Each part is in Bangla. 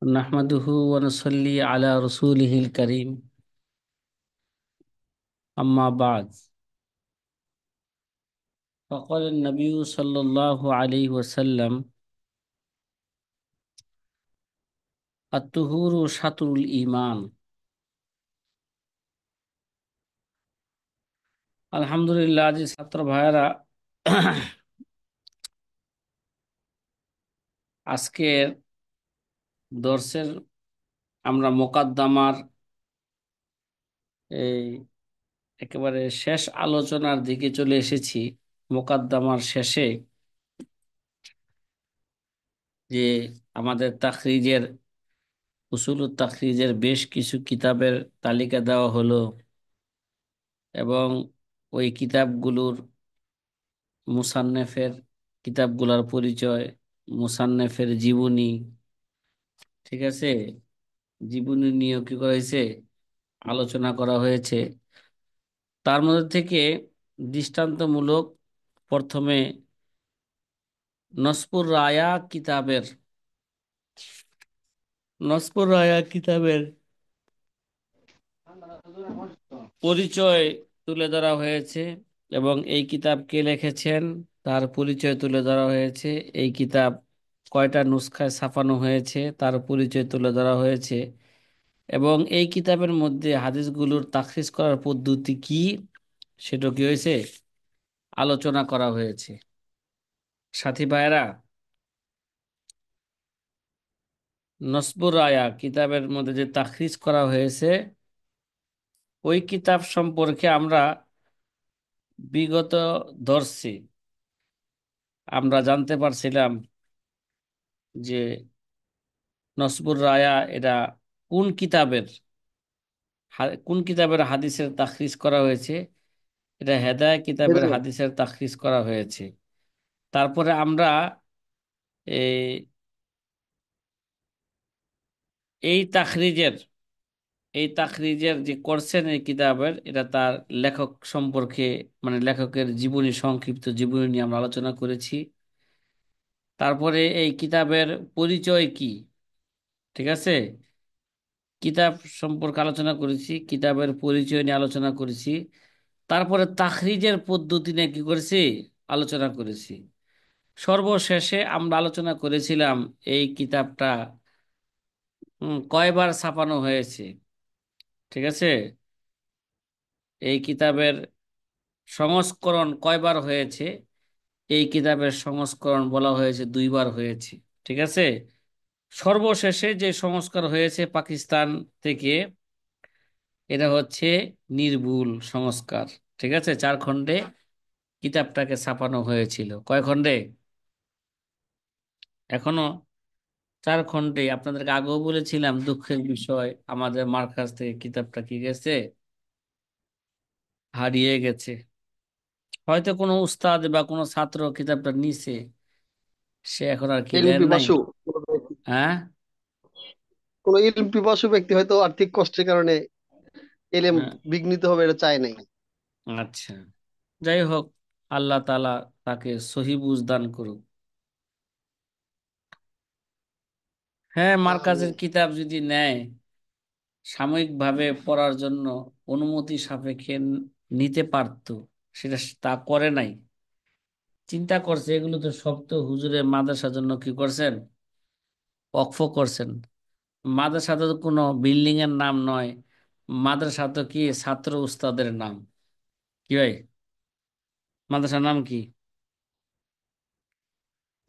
نحمده ونصلي على رسوله الكريم أما بعد فقال النبي صلى الله عليه وسلم الطهور شطر الإيمان। আলহামদুলিল্লাহ, আজি ছাত্র ভাইয়েরা, আজকের দর্সের আমরা মোকাদ্দমার এই একেবারে শেষ আলোচনার দিকে চলে এসেছি। মোকাদ্দমার শেষে যে আমাদের উসুলুত তাখরিজের বেশ কিছু কিতাবের তালিকা দেওয়া হলো এবং ওই কিতাবগুলোর মুসান্নেফের কিতাবগুলোর পরিচয়, মুসান্নেফের জীবনী, ঠিক আছে, জীবনী নিয়েও কি করা হয়েছে, আলোচনা করা হয়েছে। তার মধ্যে থেকে দৃষ্টান্তমূলক প্রথমে নসপুর রায়া কিতাবের নসপুর রায়া কিতাবের পরিচয় তুলে ধরা হয়েছে এবং এই কিতাব কে লিখেছেন তার পরিচয় তুলে ধরা হয়েছে। এই কিতাব কয়টা নুসখায় ছাপানো হয়েছে তার পরিচয় তুলে ধরা হয়েছে এবং এই কিতাবের মধ্যে হাদিসগুলোর তাখরিজ করার পদ্ধতি কি সেটা কি হয়েছে, আলোচনা করা হয়েছে। সাথী ভাইয়েরা, নসবুর রায়া কিতাবের মধ্যে যে তাখরিজ করা হয়েছে ওই কিতাব সম্পর্কে আমরা বিগত দর্শে আমরা জানতে পারছিলাম যে নসবুর রায়া এটা কোন কিতাবের কোন কিতাবের হাদিসের তাখরিজ করা হয়েছে। এটা হেদায়া কিতাবের হেদায়েত। হাদিসের তাখরিজ করা হয়েছে। তারপরে আমরা এই এই তাখরিজের এই তাখরিজের যে করছেন এই কিতাবের, এটা তার লেখক সম্পর্কে, মানে লেখকের জীবনী, সংক্ষিপ্ত জীবনী নিয়ে আমরা আলোচনা করেছি। তারপরে এই কিতাবের পরিচয় কি, ঠিক আছে, কিতাব সম্পর্কে আলোচনা করেছি, কিতাবের পরিচয় নিয়ে আলোচনা করেছি। তারপরে তাখরিজের পদ্ধতি নিয়ে কি করেছি, আলোচনা করেছি। সর্বশেষে আমরা আলোচনা করেছিলাম এই কিতাবটা কয়বার ছাপানো হয়েছে, ঠিক আছে, এই কিতাবের সংস্করণ কয়বার হয়েছে। এই কিতাবের সংস্করণ বলা হয়েছে দুইবার হয়েছে, ঠিক আছে। সর্বশেষে যে সংস্কার হয়েছে পাকিস্তান থেকে, এটা হচ্ছে নির্ভুল সংস্কার, ঠিক আছে। 4 খণ্ডে কিতাবটাকে ছাপানো হয়েছিল। কয় খণ্ডে? এখনো 4 খণ্ডে। আপনাদেরকে আগেও বলেছিলাম, দুঃখের বিষয় আমাদের মার কাছ থেকে কিতাবটা কি গেছে, হারিয়ে গেছে। হয়তো কোনো উস্তাদ বা কোনো ছাত্র কিতাবটা নিছে, সে এখন আর কি ইলম দেন নাই। পিপাসু হ্যাঁ। কোন ইলম পিপাসু ব্যক্তি হয়তো আর্থিক কষ্টের কারণে ইলম হ্যাঁ, বিঘ্নিত হবে এটা চায় নাই। আচ্ছা, যাই হোক, আল্লাহ তাআলা তাকে সহি বুঝ দান করুক। হ্যাঁ, মার্কাজের আমিন। কিতাব যদি নেয়, সাময়িকভাবে পড়ার জন্য অনুমতি সাপেক্ষে নিতে পারতো, সেটা তা করে নাই। চিন্তা করছে এগুলো তো সব তো হুজুরে মাদ্রাসার জন্য কি করছেন, ওয়াকফ করছেন। মাদ্রাসা তো কোনো বিল্ডিং এর নাম নয়, মাদ্রাসা তো কি ছাত্র উস্তাদের নাম। কি ভাই, মাদ্রাসার নাম কি?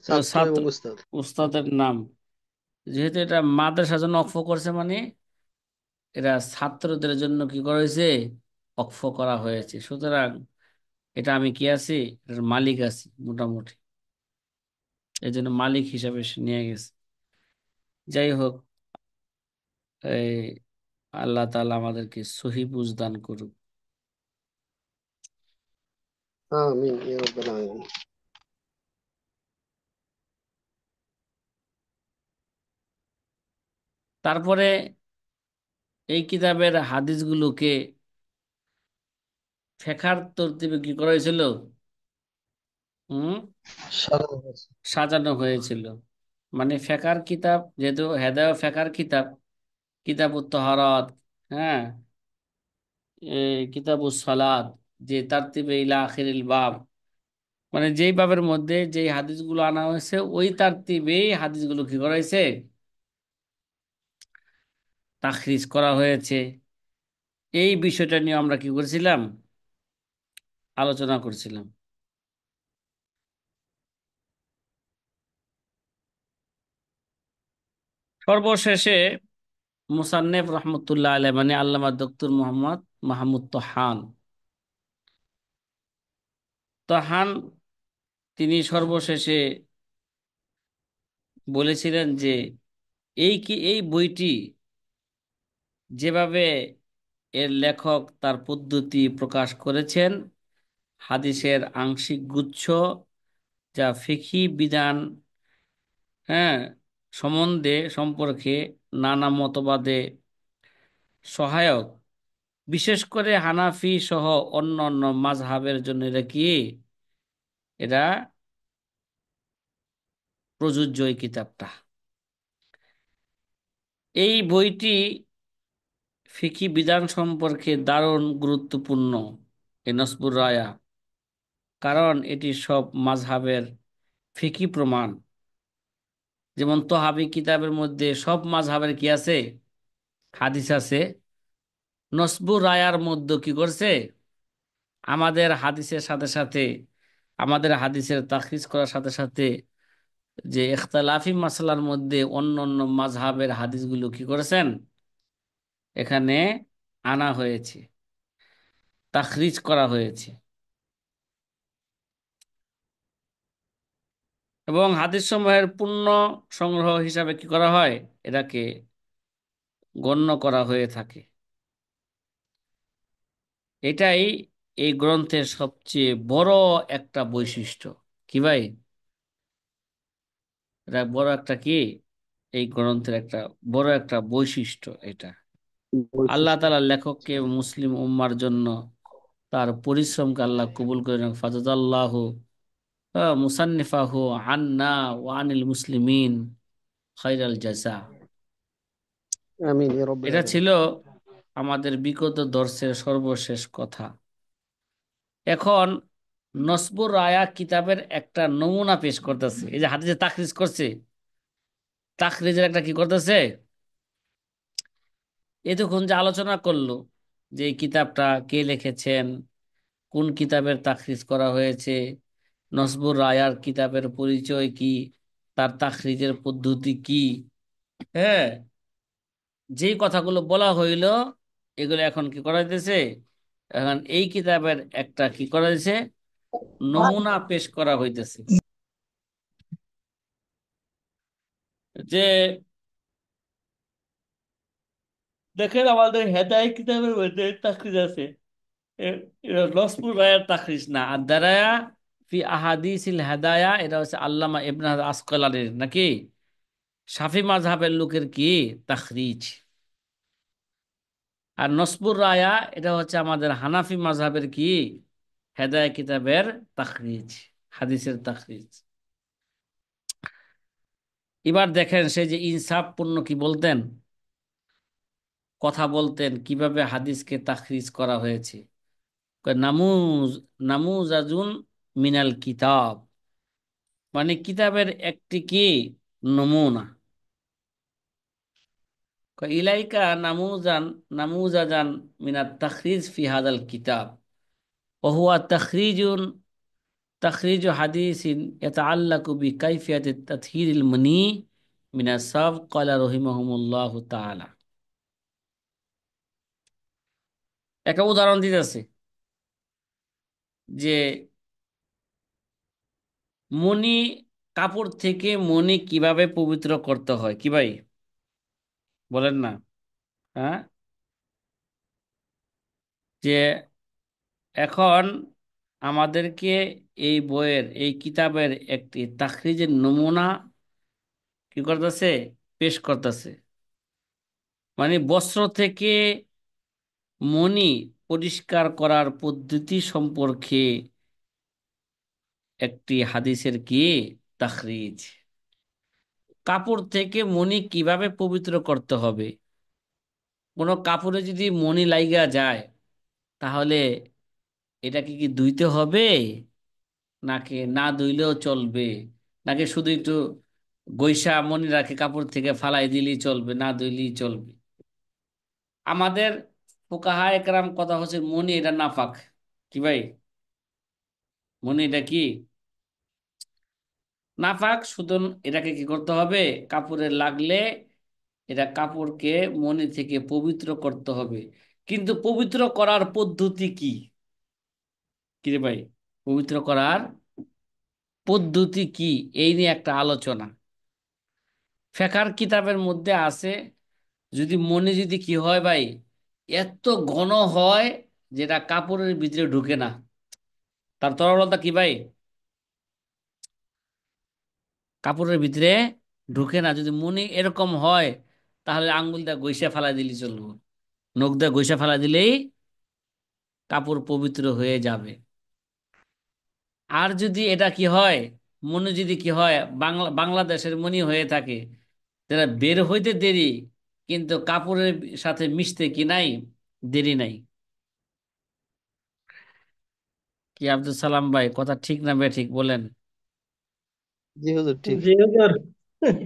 তো ছাত্র ছাত্র এবং উস্তাদ। উস্তাদের নাম। যেহেতু এটা মাদ্রাসার জন্য ওয়াকফ করছে, মানে এরা ছাত্রদের জন্য কি করা হয়েছে, ওয়াকফ করা হয়েছে। সুতরাং এটা আমি কি আছি, এটার মালিক আছি মোটামুটি, এই জন্য মালিক হিসাবে সে নিয়ে গেছে। যাই হোক, এই আল্লাহ তাআলা আমাদেরকে সহি বুঝ দান করুক। আমিন ইয়া রাব্বাল আলামিন। তারপরে এই কিতাবের হাদিসগুলোকে ফেকার তরতিবে কি করা হয়েছিল, হুম, সারা বছর। সাজানো হয়েছিল। মানে ফেকার কিতাব, যেহেতু হেদায় ফেকার কিতাব, কিতাবুত তাহারাত, হ্যাঁ, কিতাবুস সালাত, যে তারতিবে ইলা আখিরিল বাব, মানে যেই বাবের মধ্যে যেই হাদিসগুলো আনা হয়েছে ওই তারতিবেই হাদিসগুলো কি করা হয়েছে, তাখরিজ করা হয়েছে। এই বিষয়টা নিয়ে আমরা কি করেছিলাম, আলোচনা করছিলাম। সর্বশেষে মুসান্নেফ রহমতুল্লাহ আলাইহি মানে আল্লামা দক্তুর মোহাম্মদ মাহমুদ তোহান, তোহান তিনি সর্বশেষে বলেছিলেন যে এই বইটি যেভাবে এর লেখক তার পদ্ধতি প্রকাশ করেছেন, হাদিসের আংশিক গুচ্ছ যা ফিকহি বিধান, হ্যাঁ, সম্পর্কে নানা মতবাদে সহায়ক, বিশেষ করে হানাফি সহ অন্য অন্য মাযহাবের জন্য এটা কি, এটা প্রযোজ্য এই কিতাবটা। এই বইটি ফিকহি বিধান সম্পর্কে দারুণ গুরুত্বপূর্ণ, এই নসবুর রায়া, কারণ এটি সব মাযহাবের ফিকহি প্রমাণ। যেমন তোহাবি কিতাবের মধ্যে সব মাযহাবের কি আছে, হাদিস আছে। নসবুর রায়ার মধ্যে কি করছে, আমাদের হাদিসের সাথে সাথে, আমাদের হাদিসের তাখরিজ করার সাথে সাথে যে ইখতিলাফি মাসলার মধ্যে অন্য অন্য মাযহাবের হাদিসগুলো কি করেছেন, এখানে আনা হয়েছে, তাখরিজ করা হয়েছে। এবং হাদিস সমূহের পূর্ণ সংগ্রহ হিসাবে কি করা হয়, এটাকে গণ্য করা হয়ে থাকে। এটাই এই গ্রন্থের সবচেয়ে বড় একটা বৈশিষ্ট্য। কি ভাই, এটা বড় একটা কি, এই গ্রন্থের একটা বড় একটা বৈশিষ্ট্য এটা। আল্লাহ বৈশিষ্ট্য। তাআলা লেখককে মুসলিম উম্মার জন্য তার পরিশ্রমকে আল্লাহ কবুল করে নেন। ফাজাদাল্লাহু মুসান্নিফাহু আন্না ওয়া আনিল মুসলিমিন খাইরাল জাযা। আমিন ইয়া রাব্বাল এটা আলামিন। ছিল আমাদের বিগত দর্শের সর্বশেষ কথা। এখন নসবুর রায়া কিতাবের একটা নমুনা পেশ করতেছে, এই যে হাদিসে তাখরিজ করছে, তাখরিজের একটা কি করতেছে, এতক্ষণ যে আলোচনা করলো যে এই কিতাবটা কে লিখেছেন, কোন কিতাবের তাখরিজ করা হয়েছে, নসবুর রায়ার কিতাবের পরিচয় কি, তার তাখরিজের পদ্ধতি কি, হ্যাঁ, যেই কথাগুলো বলা হইল এগুলো এখন কি করা হইতেছে, এখন এই কিতাবের একটা কি করা হয়েছে, নমুনা পেশ করা হইতেছে। যে দেখেন আমাদের হেদায় কিতাবের মধ্যে তাখরিজ আছে, এটা লসপুর রায়ের তাখরিজ না। আর দারায়া ফি আহাদিসিল হেদায়া, এটা হচ্ছে আল্লামা ইবনে হাজার আসকালানির নাকি শাফি মাযহাবের লোকের কি তাখরিজ। আর নসবুর রায়া এটা হচ্ছে আমাদের হানাফি মাযহাবের কি হেদায়া কিতাবের তাখরিজ, হাদিসের তাখরিজ। এবার দেখেন সে যে ইনসাফপূর্ণ কি বলতেন, কথা বলতেন কিভাবে হাদিসকে তাখরিজ করা হয়েছে। কয় নামুজ, নামুজাজুন মিনাল কিতাব, মানে কিতাবের একটি কি নমুনা। কয় ইলাইকা নামুজান, নামুজাজান মিনাত তাখরিজ ফি হাদাল কিতাব ওয়া হুয়া তাখরিজুন, তাখরিজু হাদিসিন ইয়াতাআল্লাকু বিকাইফিয়াতিত তাতহীরিল মানি মিনাস সাব ক্বালা রাহিমাহুমুল্লাহু তাআলা। একটা উদাহরণ দিতেছে যে মণি, কাপড় থেকে মণি কিভাবে পবিত্র করতে হয়, কি ভাই বলেন না, হ্যাঁ, যে এখন আমাদেরকে এই বইয়ের এই কিতাবের একটি তাখরিজের নমুনা কি করতেছে, পেশ করতেছে। মানে বস্ত্র থেকে মণি পরিষ্কার করার পদ্ধতি সম্পর্কে একটি হাদিসের কি তাখরিজ। কাপড় থেকে মণি কিভাবে পবিত্র করতে হবে? কোনো কাপড়ে যদি মণি লাইগা যায়, তাহলে এটাকে কি ধুইতে হবে, নাকি না ধুইলেও চলবে, নাকি শুধু একটু গৈসা মণি রাখে কাপড় থেকে ফালাই দিলেই চলবে, না ধুইলেই চলবে? আমাদের ফুকাহা একরাম কথা হচ্ছে মণি এটা নাপাক। কি ভাই, মণি এটা কি নাপাক, সুতরাং এটাকে কি করতে হবে? কাপড়ে লাগলে এটা কাপড়কে মণি থেকে পবিত্র করতে হবে। কিন্তু পবিত্র করার পদ্ধতি কি? কি রে ভাই, পবিত্র করার পদ্ধতি কি, এই নিয়ে একটা আলোচনা ফেকার কিতাবের মধ্যে আছে। যদি মনে যদি কি হয় ভাই, এত ঘন হয় যেটা কাপড়ের ভিতরে ঢুকে না, তার তরলতা কি ভাই, কাপড়ের ভিতরে ঢুকে না, যদি মনে এরকম হয়, তাহলে আঙ্গুল দিয়ে গৈসা ফেলা দিলেই চলবো, নখ দিয়ে গৈসা ফেলা দিলেই কাপড় পবিত্র হয়ে যাবে। আর যদি এটা কি হয়, মনে যদি কি হয়, বাংলাদেশের মনি হয়ে থাকে, যেটা বের হইতে দেরি, কিন্তু কাপড়ের সাথে মিশতে কি নাই, দেরি নাই। কি আব্দুল সালাম ভাই, কথা ঠিক না ঠিক বলেন? জি হুজুর, ঠিক। জি হুজুর।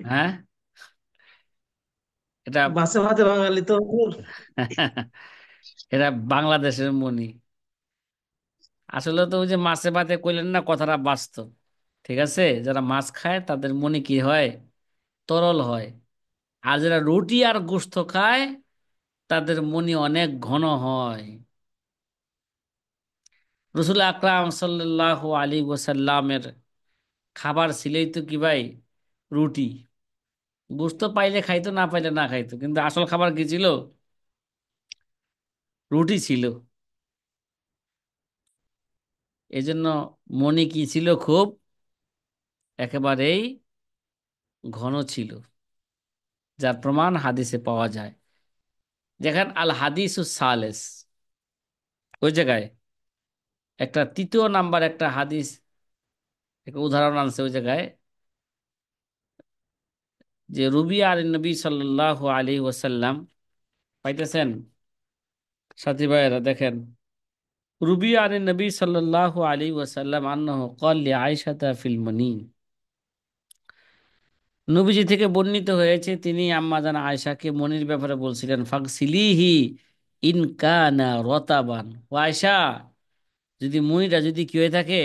হ্যাঁ, এটা বাসে ভাতে বাঙালি তো হুজুর। এটা বাংলাদেশের মনি। আসলে তো ওই যে মাছে ভাতে কইলেন না, কথাটা বাস্তব। ঠিক আছে, যারা মাছ খায় তাদের মনি কি হয়, তরল হয়। আর যারা রুটি আর গোশত খায়, তাদের মনি অনেক ঘন হয়। রসুল আকরাম সাল্লাল্লাহু আলাইহি ওয়াসাল্লামের খাবার ছিলই তো কি ভাই, রুটি। গোশত পাইলে খাইতো, না পাইলে না খাইতো, কিন্তু আসল খাবার কি ছিল? রুটি ছিল। এই জন্য মনি কি ছিল, খুব একেবারেই ঘন ছিল, যার প্রমাণ হাদিসে পাওয়া যায়। দেখেন আল হাদিসুস সালেস, ওই জায়গায় একটা তৃতীয় নাম্বার একটা হাদিস, একটা উদাহরণ আনছে ওই জায়গায়, যে রুবি আল নবী সাল্লাল্লাহু আলাইহি ওয়াসাল্লাম, পাইতেছেন সাথী ভাইয়েরা? দেখেন, রুবি আন নবী সাল্লাল্লাহু আলাইহি ওয়াসাল্লাম আন্নাহু ক্বাল লিআয়েশাতা ফিল মানিন। নবীজি থেকে বর্ণিত হয়েছে, তিনি আম্মাজান আয়েশাকে মনির ব্যাপারে বলছিলেন, ফাগসিলিহি ইন কানা রতাবান। ও আয়েশা, যদি মনিটা যদি কি হয়ে থাকে,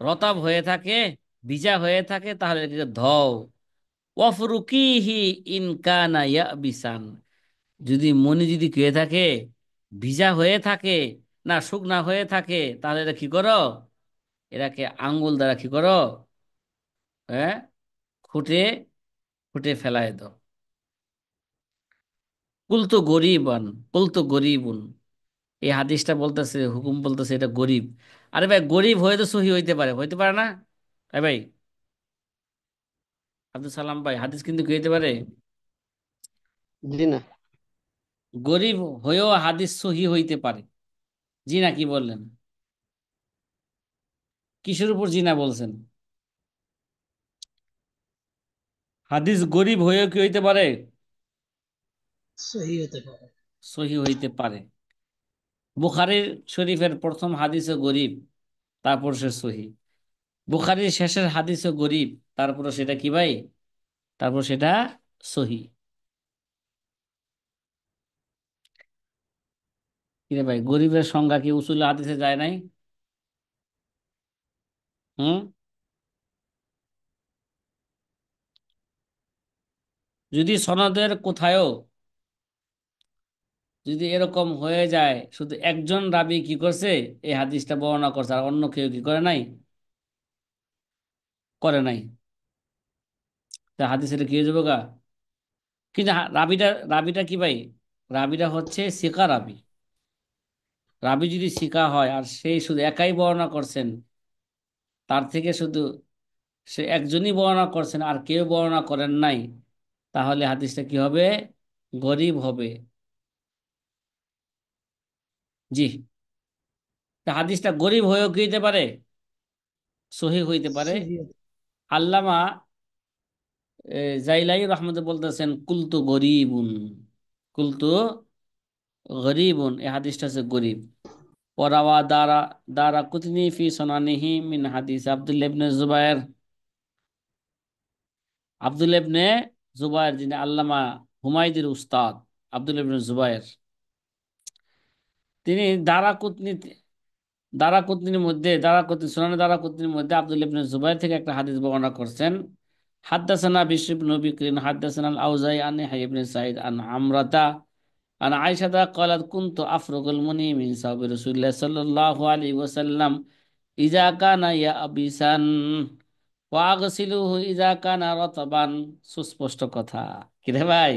রতাব হয়ে থাকে, ভিজা হয়ে থাকে, তাহলে এটাকে ধও। ওয়াফরুকিহি ইন কানা ইয়াবিসান। যদি মনি যদি কি হয়ে থাকে, ভিজা হয়ে থাকে, না শুকনা হয়ে থাকে, তাহলে এটা কি করো, এটাকে আঙ্গুল দ্বারা কি করো, হ্যাঁ, খুঁটে খুঁটে ফেলায় দাও। কুলতু গরিবান, কুলতু গরিবুন। এই হাদিসটা বলতেছে, হুকুম বলতেছে এটা গরিব। আরে ভাই, গরিব হয়ে তো সহি হইতে পারে, হইতে পারে না? তাই ভাই আব্দুল সালাম ভাই, হাদিস কিন্তু কি হইতে পারে, জি না। গরিব হয়েও হাদিস সহি হইতে পারে। জি না, কি বললেন? কিসের উপর জি না বলছেন? হাদিস গরিব হয়েও কি হইতে পারে, সহি হতে পারে। সহি হইতে পারে। বুখারীর শরীফের প্রথম হাদিসও গরিব, তারপর সে সহি। বুখারীর শেষের হাদিসও গরিব, তারপর সেটা কি ভাই, তারপর সেটা সহি। কিরে ভাই, গরিবের সংজ্ঞা কি উসুল হাদিসে যায় নাই? হুম, যদি সনদের কোথায়ও যদি এরকম হয়ে যায়, শুধু একজন রাবী কি করছে, এই হাদিসটা বর্ণনা করছে, আর অন্য কেউ কি করে নাই, করে নাই, তা হাদিস এটা কি হয়ে যাবে গা? কিন্তু রাবিটা, রাবিটা কি ভাই, রাবিটা হচ্ছে সিকা রাবি। রাবি যদি সিকা হয় আর সেই শুধু একাই বর্ণনা করছেন, তার থেকে শুধু সে একজনই বর্ণনা করছেন আর কেউ বর্ণনা করেন নাই, তাহলে হাদিসটা কি হবে, গরিব হবে। জি, তা হাদিসটা গরিব হয়েও কি হইতে পারে, সহি হইতে পারে। সহি হতে আল্লামা জাইলাই রহমতে বলতেছেন কুলতু গরিবুন, কুলতু গরিবুন, এই হাদিসটা হচ্ছে গরিব। ওরাওয়া দারা দারা কুতনি ফি সোনানিহি মিন হাদিস আব্দুল্লাহ ইবনে জুবায়ের, আব্দুল্লাহ ইবনে জুবায়ের যিনি আল্লামা হুমায়দির উস্তাদ, আব্দুল্লাহ ইবনে জুবায়ের, তিনি দারাকুতনির মধ্যে, দারাকুতনি সুনানে দারাকুতনির মধ্যে আব্দুল্লাহ ইবনে জুবায়ের থেকে একটা হাদিস বর্ণনা করছেন। হাদ্দাসানা বিশর ইবনে বিকরিন হাদ্দাসানা আল আউজাই আন ইয়াহইয়া ইবনে সাঈদ আন আমরাতা আন আয়েশাতা ক্বালাত কুনতু আফরুগুল মুনি মিন সাওবি রাসূলিল্লাহ সাল্লাল্লাহু আলাইহি ওয়াসাল্লাম ইজা কানা ইয়াবিসান ওয়া আগসিলুহু ইজা কানা রাতাবান। সুস্পষ্ট কথা। কি রে ভাই,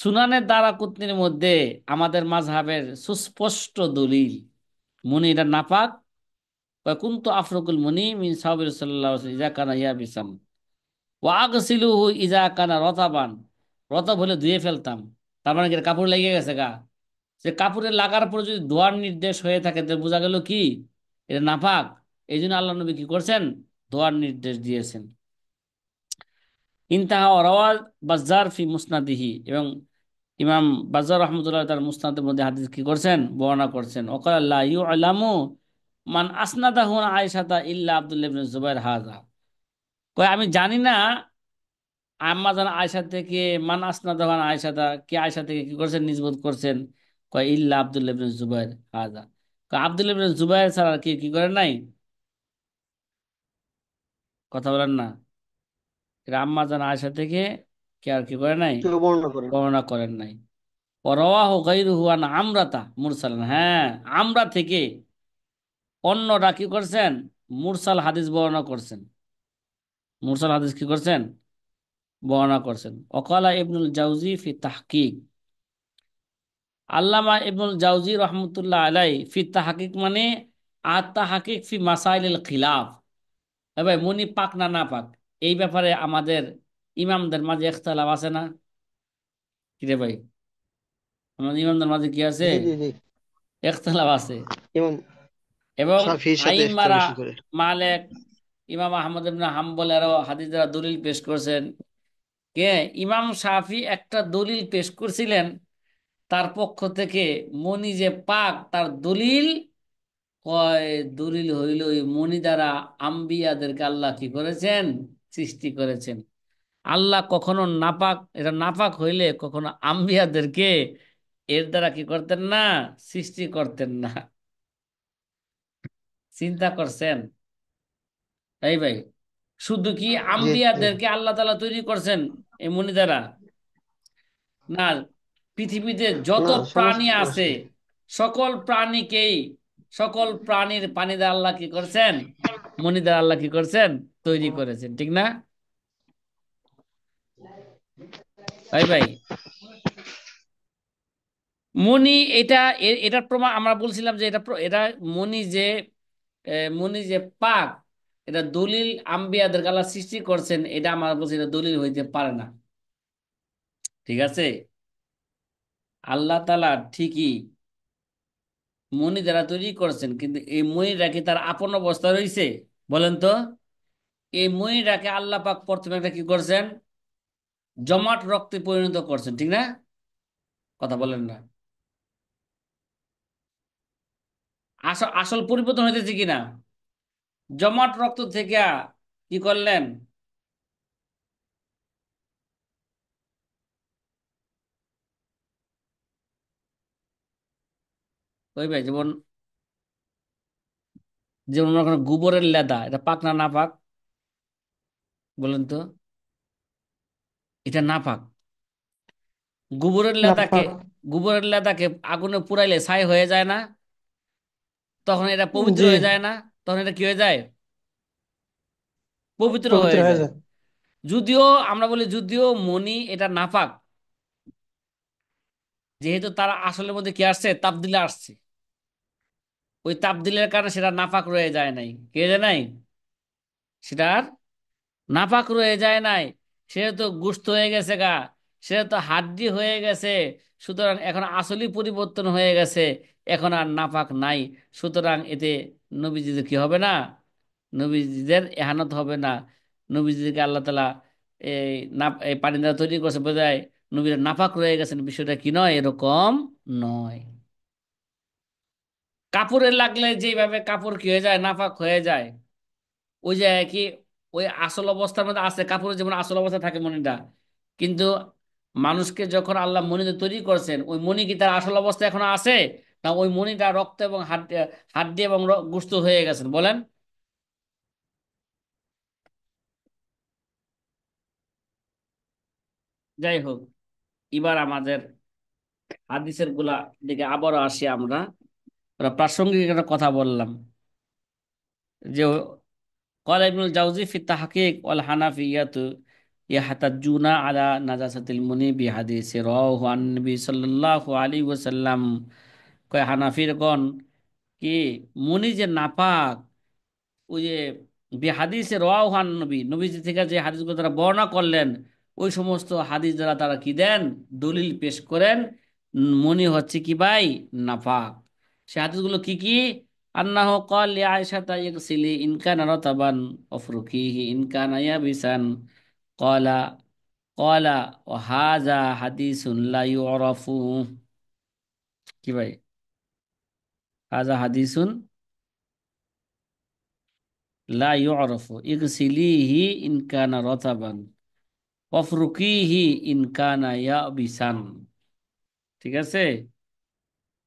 সুনানের দারাকুতনির মধ্যে আমাদের মাযহাবের সুস্পষ্ট দলিল, মুনিরা নাপাক। কুনতু আফরকুল মুনি মিন সাওবি রাসূলুল্লাহ সাল্লাল্লাহু আলাইহি ওয়াসাল্লাম ইজা কানা ইয়াবিসান ওয়া আগসিলুহু ইজা কানা রাতাবান। রতব হলে ধুয়ে ফেলতাম, তার মানে কি এটা কাপড় লেগে গেছে গা, যে কাপড়ে লাগার পরে যদি ধোয়ার নির্দেশ হয়ে থাকে তাহলে বোঝা গেল কি এটা নাপাক। এই জন্য আল্লাহ নবী কি করছেন, ধোয়ার নির্দেশ দিয়েছেন। ইনতাহা ওয়া বাজ্জার ফি মুসনাদিহি, এবং ইমাম বাজ্জার রহমতুল্লাহ তার মুসনাদের মধ্যে হাদিস কি করছেন, বর্ণনা করছেন। ওয়াকাল লা ইউলামু মান আসনাদাহু আয়েশাতা ইল্লা আব্দুল্লাহ ইবনে জুবাইর হাযা। কয় আমি জানি না আম্মা জান আয়েশা থেকে, মান আসনাদাহু আয়েশাতা, কে আয়েশা থেকে কি করছেন, নিসবত করছেন। কয় ইল্লা আব্দুল্লাহ ইবনে জুবাইর হাযা। কয় আব্দুল্লাহ ইবনে জুবাইর ছাড়া আর কি কি করেন নাই, কথা বলেন না, এটা আম্মা জান আয়েশা থেকে কে আর কি করে নাই, কেউ বর্ণনা করেন। বর্ণনা করেন নাই। ওয়ারাওয়াহু গায়রুহু আন আমরাতা মুরসালান, হ্যাঁ, আমরা থেকে অন্যরা কি করছেন, মুরসাল হাদিস বর্ণনা করছেন, মুরসাল হাদিস কি করছেন, বর্ণনা করছেন। ওয়াকালা ইবনুল জাওজি ফি তাহকিক, আল্লামা ইবনুল জাওজি রহমতুল্লাহ আলাই ফি তাহকিক মানে আত তাহকিক ফি মাসাইলিল খিলাফ। ভাই মুনি পাক না না পাক, এই ব্যাপারে আমাদের ইমামদের মাঝে ইখতিলাফ আছে না, কি রে ভাই, আমাদের ইমামদের মাঝে কি আছে, জি জি জি। ইখতিলাফ আছে। ইমাম এবং শাফির সাথে একটা আইমারা বেশি করে। মালিক, ইমাম আহমদ ইবনে হাম্বল এরাও হাদিস দ্বারা দলিল পেশ করছেন। কে, ইমাম শাফি একটা দলিল পেশ করছিলেন তার পক্ষ থেকে, মনি যে পাক তার দলিল, কয় দলিল হইল ওই মনি দ্বারা আম্বিয়াদেরকে আল্লাহ কি করেছেন, সৃষ্টি করেছেন। আল্লাহ কখনো নাপাক, এটা নাপাক হইলে কখনো আম্বিয়াদেরকে এর দ্বারা কি করতেন না, সৃষ্টি করতেন না। চিন্তা করছেন এই ভাই, শুধু কি জি জি। আম্বিয়াদেরকে আল্লাহ তাআলা তৈরি করছেন এই মনি দ্বারা, না, পৃথিবীতে যত না, প্রাণী সমস্ত আছে আসে। সকল প্রাণীকেই, সকল প্রাণীর পানি দ্বারা আল্লাহ কি করছেন, মনি দ্বারা আল্লাহ কি করছেন, তৈরি করেছেন, ঠিক না ভাই ভাই। মনি এটা, এটার প্রমাণ আমরা বলছিলাম যে এটা এটা মনি যে মনি যে পাক, এটা দলিল আম্বিয়াদের আল্লাহ সৃষ্টি করছেন, এটা আমরা বলছি এটা দলিল হইতে পারে না, ঠিক আছে। আল্লাহ তাআলা ঠিকই মনি দ্বারা তৈরি করছেন, কিন্তু এই মনিটা কি তার আপন অবস্থা রয়েছে, বলেন তো। এই মনিটাকে আল্লাহ পাক প্রথমে একটা কি করছেন, জমাট রক্তে পরিণত করছেন, ঠিক না, কথা বলেন না। আসল আসল পরিবর্তন হইতেছে কিনা, জমাট রক্ত থেকে কি করলেন, ওই ভাই যেমন, যেমন মনে করেন গোবরের লেদা, এটা পাক না না পাক, বলেন তো, এটা না পাক। গোবরের না লেদাকে, পাক। গোবরের লেদাকে আগুনে পুড়াইলে ছাই হয়ে যায় না, তখন এটা পবিত্র জি, হয়ে যায় না, তখন এটা কি হয়ে যায়, পবিত্র পবিত্র হয়ে হয়ে যায়। যায়। যদিও আমরা বলি যদিও মনি এটা নাপাক, যেহেতু তারা আসলের মধ্যে কি আসছে, তাপদিলে আসছে, ওই তাপদিলের কারণে সেটা নাপাক রয়ে যায় নাই, কে যায় নাই, সেটা আর নাপাক রয়ে যায় নাই। সে তো গোশত হয়ে গেছে গা, সে তো হাড্ডি হয়ে গেছে, সুতরাং এখন আসলি পরিবর্তন হয়ে গেছে, এখন আর নাপাক নাই। সুতরাং এতে নবীজিদের কি হবে না, নবীজিদের এহানত হবে না, নবীজিদেরকে আল্লাহ তাআলা এই এই পানি দ্বারা তৈরি করছে বোধহয় নবীরা নাপাক রয়ে গেছেন, বিষয়টা কি নয়, এরকম নয়। কাপড়ে লাগলে যেভাবে কাপড় কি হয়ে যায়, নাপাক হয়ে যায়, ওই যে কি, ওই আসল অবস্থার মধ্যে আছে, কাপড়ের যেমন আসল অবস্থা থাকে মণিটা, কিন্তু মানুষকে যখন আল্লাহ মণিতে তৈরি করছেন, ওই মণি কি তার আসল অবস্থা এখনো আছে, না ওই মণিটা রক্ত এবং হাড্ডি এবং গোশত হয়ে গেছেন, বলেন? যাই হোক, এবার আমাদের হাদিসের গুলা দিকে আবারও আসি আমরা। ওরা প্রাসঙ্গিক একটা কথা বললাম যে قال ابن الجوزي في التحقيق والحنفية يحتجون على نجاسة المني بحديث رواه عن النبي صلى الله عليه وسلم। কয় হানাফিরগণ কি মুনি যে নাপাক, ওই যে হাদিসে রাওয়াহান নবী, নবীজি থেকে যে হাদিসগুলো তারা বর্ণনা করলেন, ওই সমস্ত হাদিস দ্বারা তারা কি দেন, দলিল পেশ করেন, মুনি হচ্ছে কি ভাই, নাপাক। সে হাদিসগুলো কি কি? আন্নাহু ক্বাল লি আয়েশা ইগসিলি ইন কানা রাতাবান ওয়াফরুকিহি ইন কানা ইয়াবিসান। ক্বালা ক্বালা ওয়া হাযা হাদিসুন লা ইউরাফু। কি ভাই, হাযা হাদিসুন লা ইউরাফু ইগসিলিহি ইন কানা রাতাবান ওয়াফরুকিহি ইন কানা ইয়াবিসান। ঠিক আছে,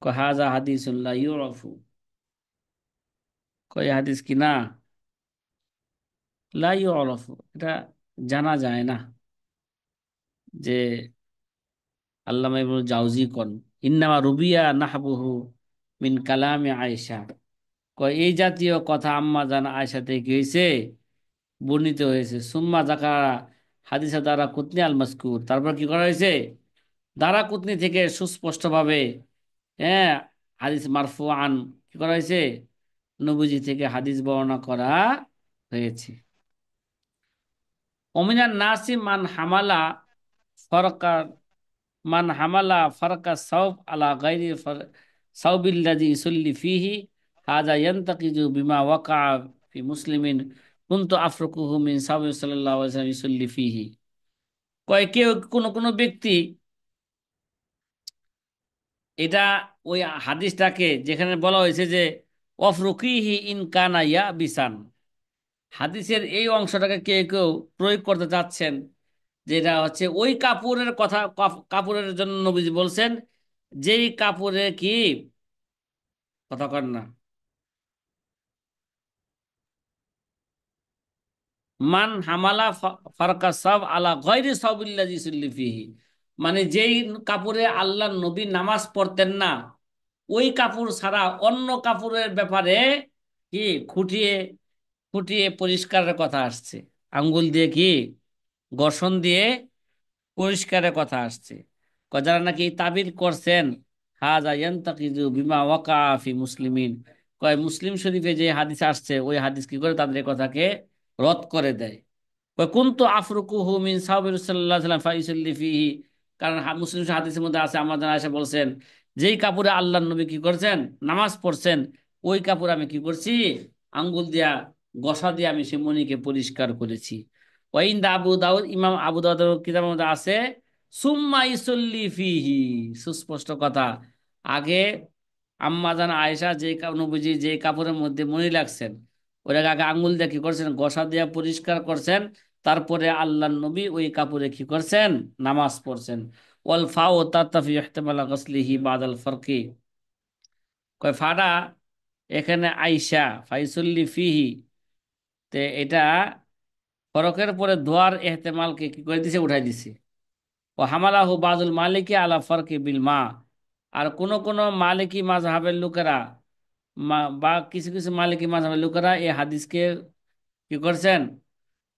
হাযা হাদিসুন লা ইউরাফু, কয় হাদিস কি না, লা ইউরাফু, এটা জানা যায় না। যে আল্লামা ইবনুল জাওজি কোন ইন্নামা রুবিয়া নাহবুহু মিন কালামে আয়েশা, কয় এই জাতীয় কথা আম্মা জান আয়েশা থেকে কি হয়েছে, বর্ণিত হয়েছে। সুম্মা জাকারা হাদিসা দ্বারা কুতনি আল মাসকুর, তারপর কি করা হয়েছে, দারা কুতনি থেকে সুস্পষ্টভাবে, হ্যাঁ, হাদিস মারফু আন কি করা হয়েছে, নবীজি থেকে হাদিস বর্ণনা করা হয়েছে। অমিনান নাসি মান হামালা ফরকা, মান হামালা ফারকা সাউব আলা গায়রি সাউবিল্লাযী ইউসাল্লি ফীহি হাযা ইয়ান্তাকিজু বিমা ওয়াকা ফি মুসলিমিন কুনতু আফরুকুহু মিন সাউবি সাল্লাল্লাহু আলাইহি ওয়াসাল্লাম ইউসাল্লি ফীহি। কয় কেউ কোন কোন ব্যক্তি এটা, ওই হাদিসটাকে যেখানে বলা হয়েছে যে অফরুকিহি ইন কানা ইয়া বিসান, হাদিসের এই অংশটাকে কেউ কেউ প্রয়োগ করতে চাচ্ছেন, যেটা হচ্ছে ওই কাপড়ের কথা, কাপড়ের জন্য নবীজি বলছেন, যেই কাপড়ে কি, কথা কর না, মান হামালা ফারকা সাব আলা গয়রি সাবিল্লাযী সুল্লি ফিহি, মানে যেই কাপড়ে আল্লাহ নবী নামাজ পড়তেন না, ওই কাপড় ছাড়া অন্য কাপড়ের ব্যাপারে কি খুঁটিয়ে খুঁটিয়ে পরিষ্কারের কথা আসছে, আঙ্গুল দিয়ে কি ঘর্ষণ দিয়ে পরিষ্কারের কথা আসছে। যারা নাকি এই তাবির করছেন, হাজা ইয়ান্তাকিজু বিমা ওয়াকা ফি মুসলিমিন, কয় মুসলিম শরীফে যে হাদিস আসছে, ওই হাদিস কি করে তাদের এই কথাকে রদ করে দেয়। কুনতু আফরুকুহু মিন সাহাবী রাসূলুল্লাহ সাল্লাল্লাহু আলাইহি ওয়াসাল্লাম ফায়ুসাল্লি ফিহি, কারণ মুসলিম হাদিসের মধ্যে আছে, আমাদের আয়েশা বলছেন, যেই কাপড়ে আল্লাহর নবী কি করছেন, নামাজ পড়ছেন, ওই কাপড় আমি কি করছি, আঙ্গুল দিয়া ঘষা দিয়ে আমি সে মণিকে পরিষ্কার করেছি। ওয়াইন দা আবু দাউদ, ইমাম আবু দাউদের কিতাবের মধ্যে আছে সুম্মা ইসল্লি ফিহি, সুস্পষ্ট কথা, আগে আম্মা জান আয়েশা যে নবীজি যে কাপড়ের মধ্যে মণি লাগছেন, ওটাকে আগে আঙ্গুল দিয়ে কি করছেন, ঘষা দিয়ে পরিষ্কার করছেন, তারপরে আল্লাহ নবী ওই কাপড়ে কি করছেন, নামাজ পড়ছেন। ওয়াল ফাও তাতাফি ইহতিমাল গসলিহি বাদাল ফারকি, কয় ফাড়া এখানে আইসা ফাইসুল্লি ফিহি, তে এটা ফরকের পরে দোয়ার এহতেমালকে কি করে দিছে, উঠাই দিছে। ও হামালাহু বাজুল মালিকি আলা ফারকি বিল মা, আর কোন কোন মালিকি মাযহাবের লোকেরা, বা কিছু কিছু মালিকি মাযহাবের লোকেরা এই হাদিসকে কি করছেন,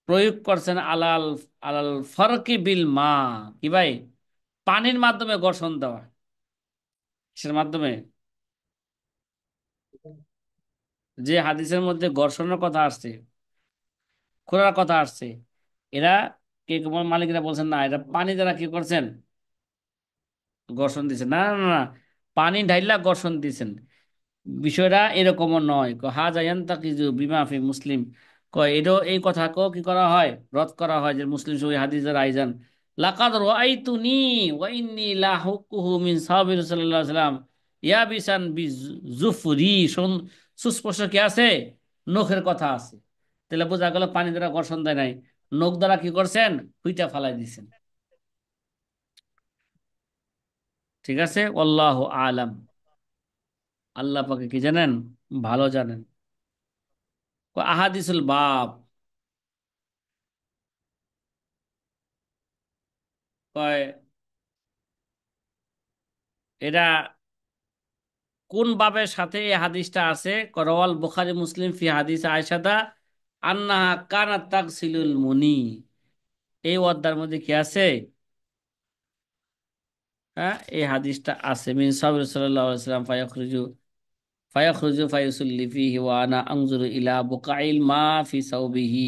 প্রয়োগ করছেন আলাল আলাল ফারকি বিল মা, কি ভাই, পানির মাধ্যমে ঘর্ষণ দেওয়া, কিসের মাধ্যমে, যে হাদিসের মধ্যে ঘর্ষণের কথা আসছে, খোঁড়ার কথা আসছে, এরা কে কেমন মালিকরা বলছেন না, এটা পানি দ্বারা কি করছেন, ঘর্ষণ দিচ্ছেন, না না না না, পানি ঢাইলা ঘর্ষণ দিচ্ছেন, বিষয়টা এরকমও নয়। হাজা ইয়ান্তাকিজু বিমা ফি মুসলিম, কয় এটাও এই কথাকেও কি করা হয়, রদ করা হয়, যে মুসলিম সহিহ হাদিসের আইজান লাকাদ রাআইতুনি ওয়া ইন্নী লা হুকুহু মিন সাহাবী রাসূলুল্লাহ সাল্লাল্লাহু আলাইহি ওয়াসাল্লাম ইয়াবিসান বিজুফরি। সুস্পষ্ট কি আছে? নখের কথা আছে। তাহলে বোঝা গেল পানি দ্বারা ঘর্ষণ দেয় নাই, নখ দ্বারা কি করছেন, হুইটা ফালাই দিছেন। ঠিক আছে, আল্লাহু আলাম। আল্লাহ পাকে কি জানেন, ভালো জানেন। আহাদিসুল বাব, কয় এটা কোন বাবের সাথে এই হাদিসটা আছে? রওয়াল বুখারী মুসলিম ফি হাদিস আয়েশাদা আন্নাহা কানাত তাগসিলুল মুনি। এই অধ্যায়ের মধ্যে কি আছে? হ্যাঁ, এই হাদিসটা আছে। মিন সাবির সাল্লাল্লাহু আলাইহি ওয়াসাল্লাম ফায়াখরুজু ফায়ুসাল্লি ফিহি ওয়া আনা আনজুরু ইলা বুকাইল মা ফি সাওবিহি।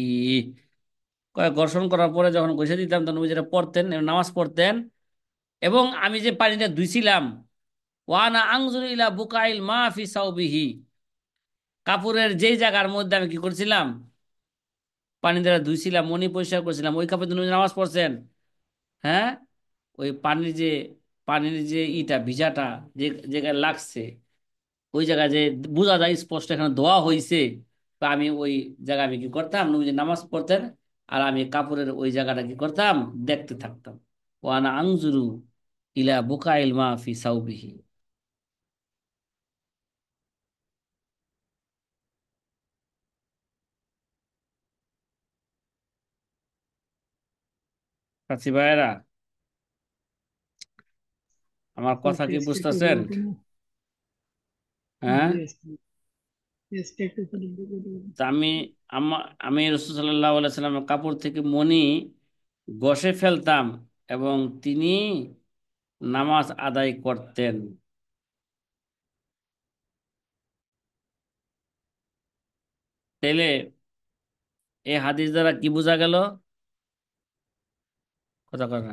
কয় ঘর্ষণ করার পরে যখন ঘষে দিতাম তখন ওই যেটা পড়তেন, নামাজ পড়তেন, এবং আমি যে পানিটা ধুইছিলাম, ওয়া আনা আনজুরু ইলা বুকাইল মা ফি সাওবিহি, কাপড়ের যেই জায়গার মধ্যে আমি কি করছিলাম, পানি দ্বারা ধুইছিলাম, মনি পরিষ্কার করছিলাম, ওই কাপড় দিয়ে নামাজ পড়ছেন। হ্যাঁ, ওই পানির যে ইটা ভিজাটা যে জায়গায় লাগছে, ওই জায়গায় যে বোঝা যায় স্পষ্ট এখানে ধোয়া হয়েছে। তো আমি ওই জায়গায় আমি কি করতাম, নবী যে নামাজ পড়তেন, আর আমি কাপড়ের ওই জায়গাটা কি করতাম, দেখতে থাকতাম। ওয়ানা আনজুরু ইলা বুকাইল মা ফি সাউবিহি। কাছি ভাইয়েরা, আমার তো কথা কি টেস্ট একটু বুঝতেছেন? বলো তো না। হ্যাঁ, জি আজকে টেস্ট একটু করে বলো তো। তা আমি রসুল সাল্লাহ সাল্লামের কাপড় থেকে মণি ঘষে ফেলতাম, এবং তিনি নামাজ আদায় করতেন। তাইলে এই হাদিস দ্বারা কি বোঝা গেল? কথা কথা,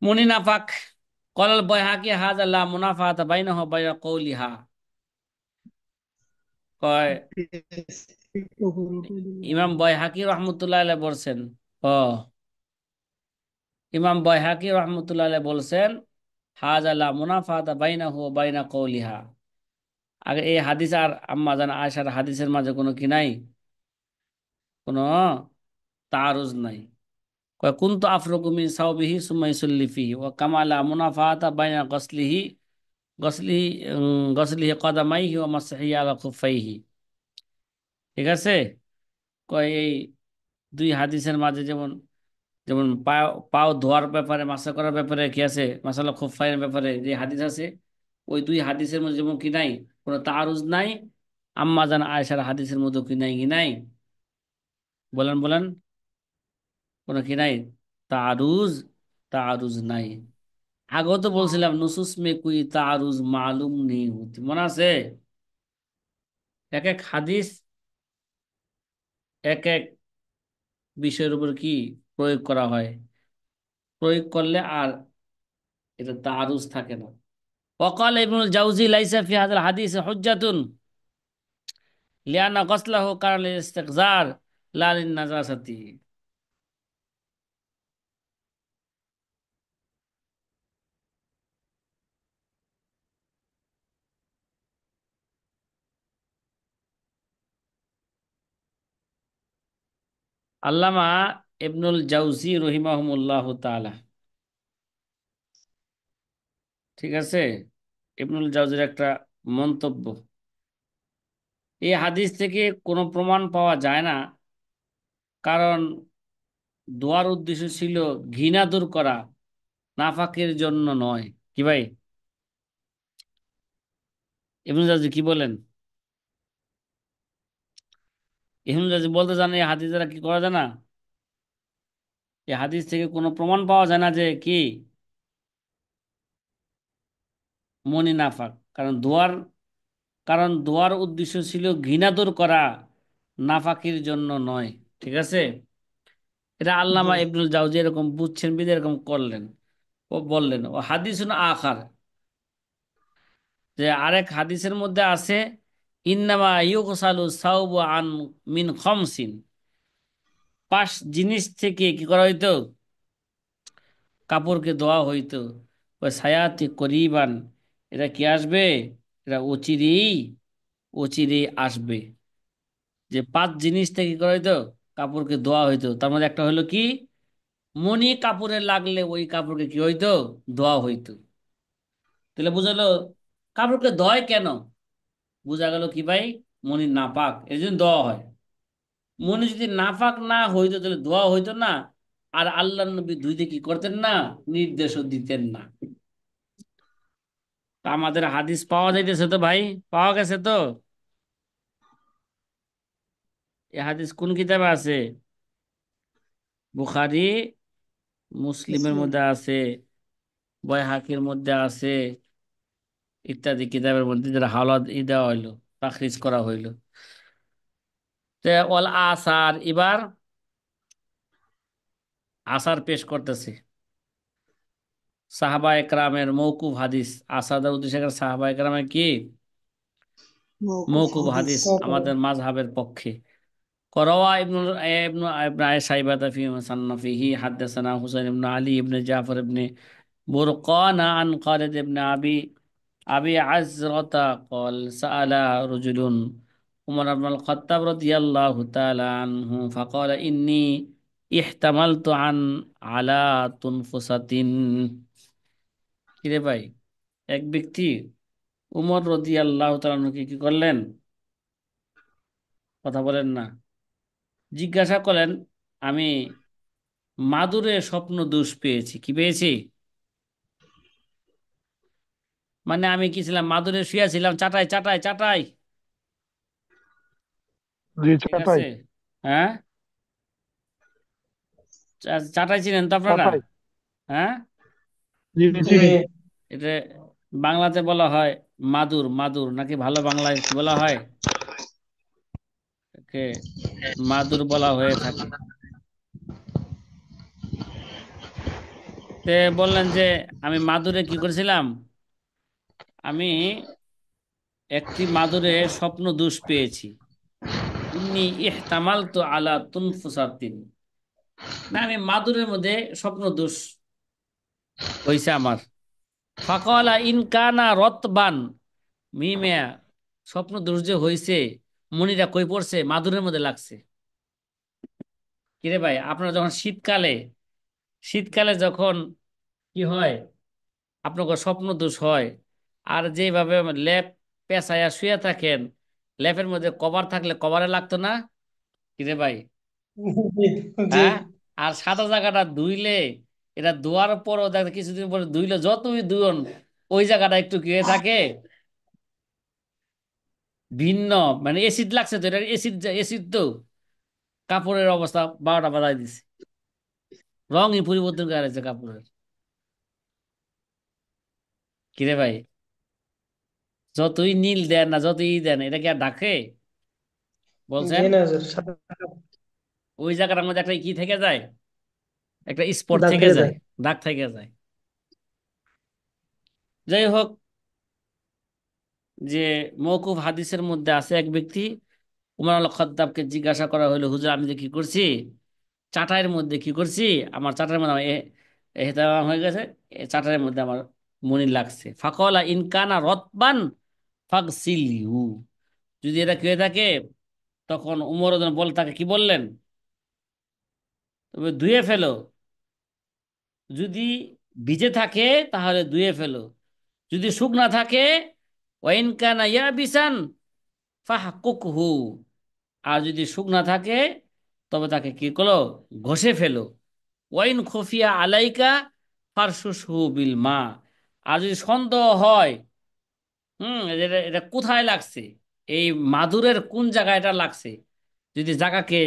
মনি নাফাক। কলাল বাইহাকি হাযা লা মুনাফাতা বাইনাহু ওয়া বাইনা কওলিহা। কয় টেস্ট একটু করে তো ইমাম বাইহাকি রহমতুল্লাহ আলাইহি বলছেন, ও ইমাম বাইহাকি রহমতুল্লাহ আলাইহি বলছেন, হাযা লা মুনাফাতা বাইনাহু ওয়া বাইনা কওলিহা। আগে এই হাদিস আর আম্মা জান আয়েশার হাদিসের মাঝে কোনো কি নাই, কোনো তারুজ নাই। কয় কুনতু আফরুকু মিন সাওবিহি সুম্মা ইউসাল্লি ফিহি ওয়া কামালা মুনাফাতা বাইনা গসলিহি গসলিহি কদামাইহি ওয়া মাসহিহি আলা খুফাইহি। ঠিক আছে, কয় এই দুই হাদিসের মাঝে যেমন, যেমন পাও পাও ধোয়ার ব্যাপারে, মাসা করার ব্যাপারে কি আছে, মাসালা খুফাইয়ের ব্যাপারে যে হাদিস আছে, ওই দুই হাদিসের মধ্যে যেমন কি নাই, কোনো তারুজ নাই। আম্মা জান আয়েশার হাদিসের মধ্যে কি নাই, কি নাই, বলেন বলেন, কোনো কি নাই, তারুজ, তারুজ নাই। আগেও তো বলছিলাম নুসুস মে কুই তারুজ মালুম নেই হতি, মনে আছে? এক এক হাদিস এক এক বিষয়ের উপর কি প্রয়োগ করা হয়, প্রয়োগ করলে আর এটা তারুজ থাকে না। وقال ابن الجوزي ليس في هذا الحديث حجة لأن غسله كان للاستقذار لا للنجاسة। আল্লামা ইবনুল জাউজি রহিমাহুমুল্লাহ তাআলা, ঠিক আছে, ইবনুল জাউজির একটা মন্তব্য, এই হাদিস থেকে কোনো প্রমাণ পাওয়া যায় না, কারণ দোয়ার উদ্দেশ্য ছিল ঘৃণা দূর করা, নাফাকের জন্য নয়। কি ভাই, ইবনুল জাউজি কি বলেন? ইবনুল জাউজি বলতে জানে এই হাদিস দ্বারা কি করা যায় না, এই হাদিস থেকে কোনো প্রমাণ পাওয়া যায় না যে কি মনি নাফাক, কারণ দোয়ার উদ্দেশ্য ছিল ঘৃণা দূর করা, নাফাকির জন্য নয়। ঠিক আছে, এটা জি আল্লামা ইবনুল জাউজি এরকম বুঝছেন বিধে এরকম করলেন। ও বললেন ও হাদিসুন আখার, যে আরেক হাদিসের মধ্যে আছে ইন্নামা ইউগসালু সাউবু আন মিন খমসিন, 5 জিনিস থেকে কি করা হইতো, কাপড়কে ধোয়া হইতো। ওই সায়াতি করিবান, এটা কি আসবে, এটা অচিরেই অচিরেই আসবে। যে 5 জিনিস থেকে কি করা হইতো, কাপড়কে ধোয়া হইতো, তার মধ্যে একটা হলো কি, মণি কাপড়ে লাগলে ওই কাপড়কে কি হইতো, ধোয়া হইতো। তাহলে বুঝালো কাপড়কে ধোয় কেন, বোঝা গেল কি ভাই, মণি নাপাক এর জন্য ধোয়া হয়। মণি যদি নাপাক না হইতো তাহলে ধোয়া হইতো না, আর আল্লাহ নবী ধুইতে কি করতেন না, নির্দেশও দিতেন না। তা আমাদের হাদিস পাওয়া যাইতেছে তো ভাই, পাওয়া গেছে তো। এই হাদিস কোন কিতাবে আছে, বুখারী, মুসলিমের মুসলিম। মধ্যে আছে, বাইহাকির মধ্যে আছে, ইত্যাদি কিতাবের মধ্যে, যারা হাওলাত দেওয়া হইলো, তাখরিজ করা হইলো। তে ওয়াল আসার, এবার আসার পেশ করতেছে, সাহাবা একরামের মৌকুফ হাদিস। আসাদের উদ্দেশ্যে এখানে সাহাবা একরামের কি, মওকুফ মৌকুফ হাদিস। হাদিস আমাদের মাযহাবের পক্ষে। করওয়া ইবনু ইবনু ইবনু শাইবাতা ফি মুসান্নাফিহি হাদাসানা হুসাইন ইবনু আলী ইবনু জাফর ইবনু বুরকানা আন খালিদ ইবনু আবি আজরাতা قال سأل رجل عمر بن الخطاب رضي الله تعالى عنه فقال إني احتملت عن على تنفسة। কিরে ভাই, এক ব্যক্তি উমর রাদিয়াল্লাহু তাআলা আনহুকে কি করলেন, কথা বলেন না, জিজ্ঞাসা করেন, আমি মাদুরে স্বপ্ন দোষ পেয়েছি, কি পেয়েছি, মানে আমি কি ছিলাম, মাদুরে শুয়েছিলাম, চাটাই চাটাই চাটাই, জি ঠিক চাটাই। আছে, হ্যাঁ, চাটাই চিনেন তো আপনারা, চাটাই। হ্যাঁ, জি জি। চিনি। এটা বাংলাতে বলা হয় মাদুর, মাদুর নাকি ভালো বাংলায় কি বলা হয়, একে মাদুর বলা হয়ে থাকে। তে বললেন যে আমি মাদুরে কি করেছিলাম, আমি একটি মাদুরে স্বপ্ন দোষ পেয়েছি। ইন্নি ইহতামালতু আলা তুনফুসাতিন, না আমি মাদুরের মধ্যে স্বপ্ন দোষ হয়েছে আমার। ফাকালা ইন কানা রতবান, মিমিয়া, স্বপ্ন দোষ যে হয়েছে, মনিরা কই পড়ছে, মাদুরের মধ্যে লাগছে। কিরে ভাই, আপনারা যখন শীতকালে, শীতকালে যখন কি হয়, আপনাকে স্বপ্ন দোষ হয়, আর যেভাবে লেপ পেঁচাইয়া শুয়ে থাকেন, লেপের মধ্যে কভার থাকলে কভারে লাগতো না, কিরে ভাই, জি। জি। হ্যাঁ, আর সাদা জায়গাটা ধুইলে, এটা ধোয়ার পরও দেখ কিছুদিন পরে ধুইলে যতই ধুয়ন, ওই জায়গাটা একটু কি হয়ে থাকে, ভিন্ন, মানে এসিড লাগছে তো, এটা এসিড, এসিড তো কাপড়ের অবস্থা 12টা বাজায় দিছে, রঙই পরিবর্তন করে আছে কাপড়ের। কিরে ভাই, যতই নীল দেন না, যতই দেন, এটা কি আর ডাকে, বলছেন, জি না স্যার, সাদা ওই জায়গাটার মধ্যে একটা কি থেকে যায়, একটা স্পট দাগ থেকে থেকে যায়, যায়। দাগ থেকে যায়। যাই হোক, যে মওকুফ হাদিসের মধ্যে আছে, এক ব্যক্তি উমর আল খাত্তাবকে জিজ্ঞাসা করা হলো, হুজুর আমি যে কি করছি, চাটাইয়ের মধ্যে কি করছি, আমার চাটাইয়ের মধ্যে আমার এহতেমাম হয়ে গেছে, চাটাইয়ের মধ্যে আমার মনি লাগছে। ফাকলা ইনকানা রতবান ফাগসিলহু, যদি এটা কি হয়ে থাকে, তখন উমর বল, তাকে কি বললেন, তবে ধুয়ে ফেলো, যদি ভিজে থাকে তাহলে ধুয়ে ফেলো, যদি শুকনা থাকে, ওয়াইন কানা ইয়াবিসান ফাহকুকহু, আর যদি শুকনা থাকে তবে তাকে কি করো, ঘষে ফেলো। ওয়াইন খফিয়া আলাইকা ফারশুসহু বিল মা, আর যদি সন্দেহ হয়, এটা এটা কোথায় লাগছে, এই মাদুরের কোন জায়গায় এটা লাগছে, যদি জায়গাকে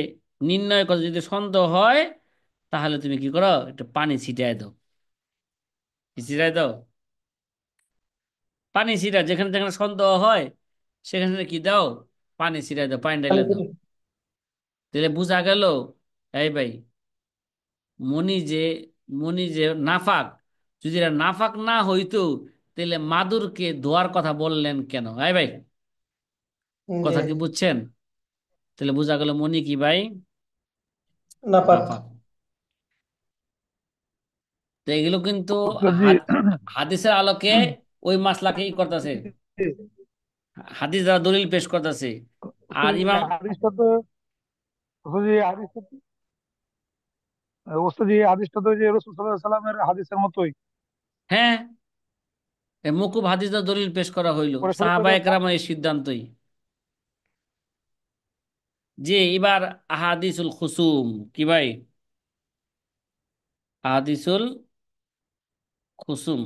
নির্ণয় করে যদি সন্দেহ হয়, তাহলে তুমি কি করো, একটু পানি ছিটাই দাও, কি ছিটাই দাও, পানি ছিটা, যেখানে যেখানে সন্দেহ হয় সেখানে কি দাও, পানি ছিটাই দাও, পানি ঢেলে দাও। তাহলে বোঝা গেল, এই ভাই, মনি যে, মনি যে নাফাক, যদি এরা নাফাক না হইতো, তাহলে মাদুরকে ধোয়ার কথা বললেন কেন, এই ভাই, জি। কথা কি বুঝছেন? তাহলে বোঝা গেল মনি কি ভাই? নাপাক। নাপাক। তো এগুলো কিন্তু উস্তাদজি, হাদ- হাদিসের আলোকে ওই মাসলাকে ই করতেছে, হাদিস দ্বারা দলিল পেশ করতেছে। আর উস্তাদজি ইমাম, হাদিসটা তো উস্তাদজি হাদিসটা তো উস্তাদজি হাদিসটা তো যে রসুল সাল্লাল্লাহু আলাইহি সাল্লামের হাদিসের মতোই। হ্যাঁ, এই মওকুফ হাদিস দ্বারা দলিল পেশ করা হইলো পরে তো সাহাবা এটা একরামের এই সিদ্ধান্তই। জি, এবার আহাদিসুল খুসুম কি ভাই? আহাদিসুল খুসুম,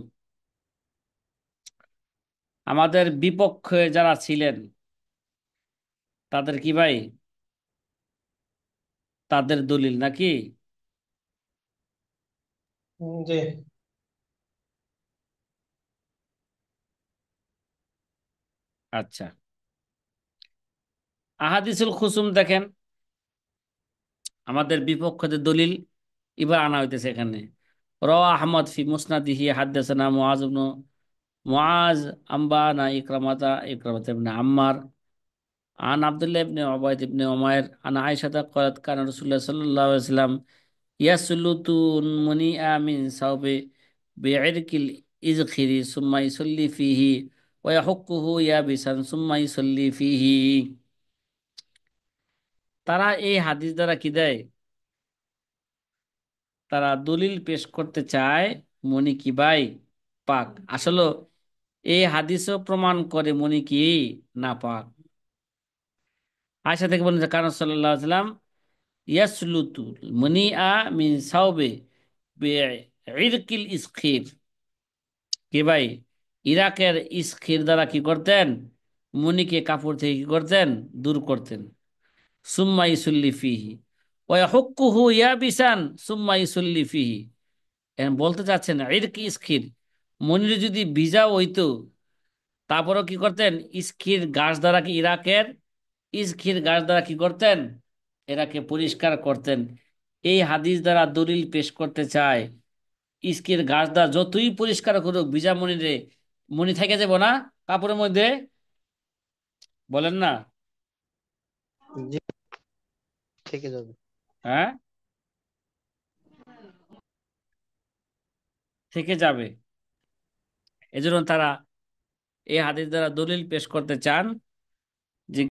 আমাদের বিপক্ষে যারা ছিলেন তাদের কি ভাই, তাদের দলিল নাকি? জি। আচ্ছা, আহাদিসুল খুসুম দেখেন, আমাদের বিপক্ষদের দলিল এবার আনা হইতেছে এখানে। রাওয়া আহমদ ফি মুসনাদিহি হাদাসানা মুআজ ইবনে মুআজ আম্বানা ইকরামাতা ইবনে আম্মার আন আব্দুল্লাহ ইবনে উবাইদ ইবনে উমাইর আন আয়েশা ক্বালাত কানা রাসূলুল্লাহ সাল্লাল্লাহু আলাইহি ওয়াসাল্লাম ইয়াসলুতুন মুনিআ মিন সাওবে বিইরকিল ইজখিরি সুম্মা ইসল্লি ফিহি ওয়া ইয়াহুক্কুহু ইয়াবিসান সুম্মা ইসল্লি ফিহি। তারা এই হাদিস দ্বারা কি দেয়? তারা দলিল পেশ করতে চায় মনি কি ভাই পাক। আসলে এই হাদিসও প্রমাণ করে মনি কি না পাক। আয়সা থেকে বলেন যে কারণ সাল্লাল্লাহু আলাইহি ওয়াসাল্লাম ইয়াসলুতু মুনিআ মিন সাওবে বিইরকিল ইসখির কি ভাই, ইরাকের ইসখির দ্বারা কি করতেন? মুনিকে কাপড় থেকে কি করতেন? দূর করতেন। সুম্মা ইসল্লি ফিহি ওয়া ইয়াহুক্কুহু ইয়াবিসান সুম্মা ইসল্লি ফিহি। এখন বলতে চাচ্ছেন ইরক ইসখির, মনির যদি ভিজা হইতো তারপরেও কি করতেন? ইসখির গাছ দ্বারা কি ইরাকের ইসখির গাছ দ্বারা কি করতেন? এরাকে পরিষ্কার করতেন। এই হাদিস দ্বারা দলিল পেশ করতে চায় ইসখির গাছ দ্বারা যতই পরিষ্কার করুক ভিজা মনিরে, মনি থেকে যাব না কাপড়ের মধ্যে? বলেন না? জি, থেকে যাবে। হ্যাঁ, থেকে যাবে। এজন্য তারা এই হাদিস দ্বারা দলিল পেশ করতে চান